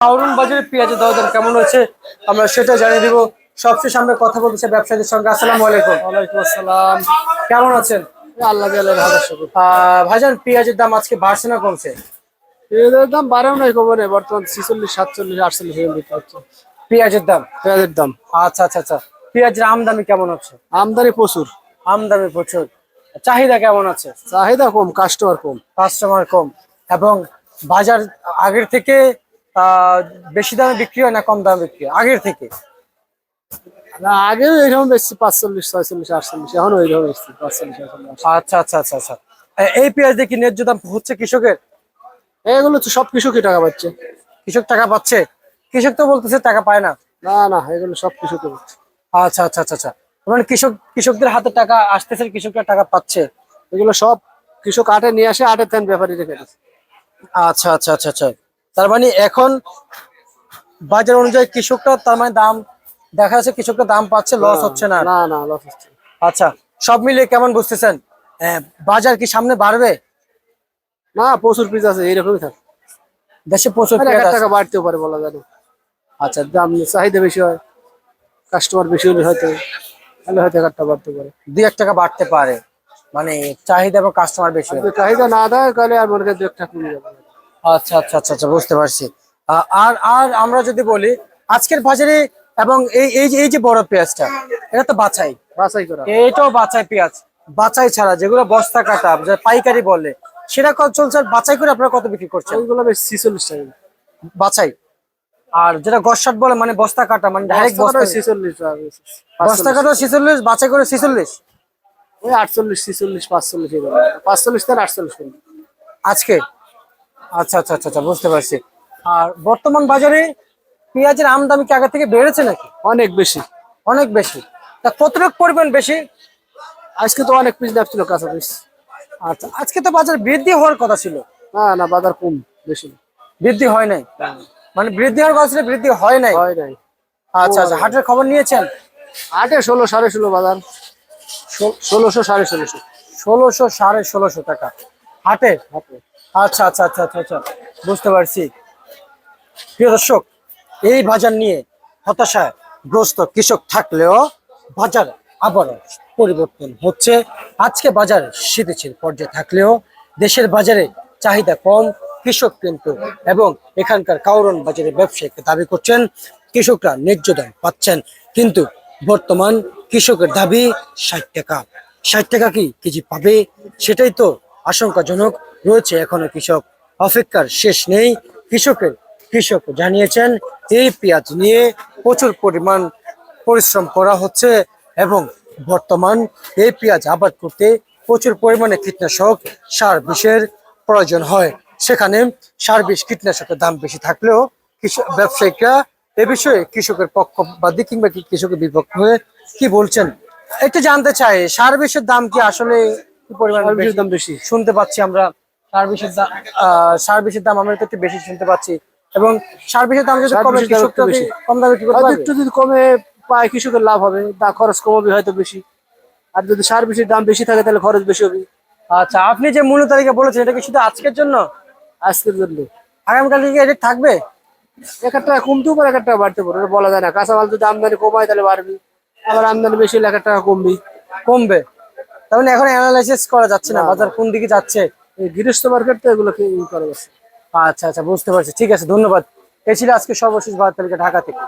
কারওয়ান বাজারে পেঁয়াজের দরদাম কেমন হচ্ছে আমরা সেটা জানিয়ে দিব। সবচেয়ে সামনে কথা বলতেছে ব্যবসায়ীদের সঙ্গে। আসসালামু আলাইকুম। ওয়ালাইকুম আসসালাম। কেমন আছেন? আল্লাহ দিয়ালের ভালো শুকুর। ভাইজান, পেঁয়াজের দাম আজকে বাড়ছে না কমছে? পেঁয়াজের দাম বাড়েও নাই কমে, বর্তমান 46, 47, 48 এরকম বিক্রি হচ্ছে পেঁয়াজের দাম? পেঁয়াজের দাম। আচ্ছা আচ্ছা আচ্ছা। পেঁয়াজের আমদানি কেমন হচ্ছে? আমদানি প্রচুর, আমদানি প্রচুর। চাহিদা কেমন আছে? চাহিদা কম, কাস্টমার কম। কাস্টমার কম। এবং বাজার আগের থেকে বেশি দামে বিক্রি হয় না কম দামে বিক্রি হয় আগের থেকে? না, আগেও এইরকম বেশি 45, 46, 48, এখনো এইরকম বেশি 45, 48। আচ্ছা আচ্ছা আচ্ছা আচ্ছা। এই পেঁয়াজ দিয়ে কি ন্যায্য দাম হচ্ছে কৃষকের? এগুলো তো সব কৃষকই টাকা পাচ্ছে। কৃষক টাকা পাচ্ছে? কৃষক তো বলতেছে টাকা পায় না। না না, এগুলো সব কৃষকই পাচ্ছে। আচ্ছা আচ্ছা আচ্ছা আচ্ছা। মানে কৃষকদের হাতে টাকা আসতেছে, কৃষকরা টাকা পাচ্ছে। এগুলো সব কৃষক আটে নিয়ে আসে, আটে তেন ব্যাপারী রেখে দিচ্ছে। আচ্ছা আচ্ছা আচ্ছা আচ্ছা। তার মানে এখন বাজার অনুযায়ী কৃষকরা, তার মানে দাম দেখা যাচ্ছে কৃষকরা দাম পাচ্ছে, লস হচ্ছে না। না না, লস হচ্ছে। আচ্ছা, সব মিলিয়ে কেমন বুঝতেছেন? বাজার কি সামনে বাড়বে? না, প্রচুর পিস আছে, এইরকমই থাকে। দেশে প্রচুর আর পেঁয়াজ 1 আছে। টাকা বাড়তেও পারে, বলা যায় না। আচ্ছা, দাম চাহিদা বেশি হয়, কাস্টমার বেশি হলে হয়তো, তাহলে হয়তো 1 টাকা বাড়তে পারে। 2-1 টাকা বাড়তে পারে, মানে চাহিদা এবং কাস্টমার বেশি যদি হয়। চাহিদা না দেয় তাহলে আর মনে করেন 2 টাকা কমে যাবে। আচ্ছা আচ্ছা আচ্ছা আচ্ছা, বুঝতে পারছি। আর আর আমরা যদি বলি আজকের বাজারে, এবং এই যে বড় পেঁয়াজটা, এটা তো বাছাই, বাছাই করা। এটাও বাছাই পেঁয়াজ। বাছাই ছাড়া যেগুলো বস্তা কাটা, যে পাইকারি বলে, সেটা কত চলছে? আর বাছাই করে আপনারা কত বিক্রি করছেন? ওইগুলো বেশ 46 টাকা। বাছাই। আর যেটা গসসাট বলে, মানে বস্তা কাটা, মানে ডাইরেক্ট বস্তা। 46 টাকা। বস্তা কাটা 46, বাছাই করে 46। ওই 48, 46, 45 এরকম। 45 থেকে 48 পর্যন্ত আজকে? আচ্ছা আচ্ছা আচ্ছা আচ্ছা, বুঝতে পারছি। আর বর্তমান বাজারে পেঁয়াজের আমদানি কি আগে থেকে বেড়েছে নাকি? অনেক বেশি। অনেক বেশি? তা কতটুকু পরিমাণ বেশি? আজকে তো অনেক পিস ছিল, কাঁচা পিস। আচ্ছা, আজকে তো বাজার বৃদ্ধি হওয়ার কথা ছিল। না না, বাজার কম, বেশি না। বৃদ্ধি হয় নাই? মানে বৃদ্ধি হওয়ার কথা ছিল, বৃদ্ধি হয় নাই। হয় নাই। আচ্ছা আচ্ছা, হাটের খবর নিয়েছেন? 8, 16, 16.5 বাজার। 1600, 1650। 1600, 1650 টাকা হাটে? আচ্ছা আচ্ছা আচ্ছা আচ্ছা আচ্ছা, বুঝতে পারছি। প্রিয় দর্শক, এই বাজার নিয়ে হতাশাগ্রস্ত কৃষক থাকলেও বাজার আবারও পরিবর্তন হচ্ছে। আজকে বাজার স্থিতিশীল পর্যায়ে থাকলেও দেশের বাজারে চাহিদা কম, কৃষক কিন্তু, এবং এখানকার কারওয়ান বাজারে ব্যবসায়ীকে দাবি করছেন কৃষকরা ন্যায্য দাম পাচ্ছেন, কিন্তু বর্তমান কৃষকের দাবি 60 টাকা। 60 টাকা কি কেজি পাবে? সেটাই তো আশঙ্কাজনক রয়েছে। এখনো কৃষক অপেক্ষার শেষ নেই। কৃষক জানিয়েছেন এই পেঁয়াজ নিয়ে প্রচুর পরিমাণ পরিশ্রম করা হচ্ছে, এবং বর্তমান এই পেঁয়াজ আবাদ করতে প্রচুর পরিমাণে কীটনাশক, সার বিষের প্রয়োজন হয়। সেখানে সার বিষ, কীটনাশকের দাম বেশি থাকলেও ব্যবসায়িকরা এ বিষয়ে কৃষকের পক্ষপাতী কিংবা কৃষকের বিপক্ষ হয়ে কি বলছেন একটু জানতে চাই। সার বিষের দাম কি আসলে কি পরিমাণ দাম বেশি শুনতে পাচ্ছি আমরা? সার বিষের দাম আমরা তো একটু বেশি শুনতে পাচ্ছি, এবং সার বিষের দাম যদি কমে, কৃষকরা কি কম দামে কি করতে পারবে? একটু যদি কমে পায়, কৃষকের লাভ হবে, তা খরচ কমাবে হয়তো বেশি। আর যদি সার বেশি দাম বেশি থাকে তাহলে খরচ বেশি হবে। আচ্ছা, আপনি যে মূল্য তালিকা বলেছেন, এটা কি শুধু আজকের জন্য? আজকের জন্য। আগামীকাল কি রেট থাকবে? 1 টাকা কমতেও পারে, 1 টাকা বাড়তে পারে, ওটা বলা যায় না। কাঁচা মাল যদি আমদানি কমায় তাহলে বাড়বে, আবার আমদানি বেশি হলে 1 টাকা কমবে। কমবে? তার মানে এখন অ্যানালাইসিস করা যাচ্ছে না বাজার কোন দিকে যাচ্ছে। এই গৃহস্থ মার্কেট তো এগুলোকে করা যাচ্ছে। আচ্ছা আচ্ছা, বুঝতে পারছি। ঠিক আছে, ধন্যবাদ। এই ছিল আজকে সর্বশেষ বাজার তালিকা ঢাকা থেকে।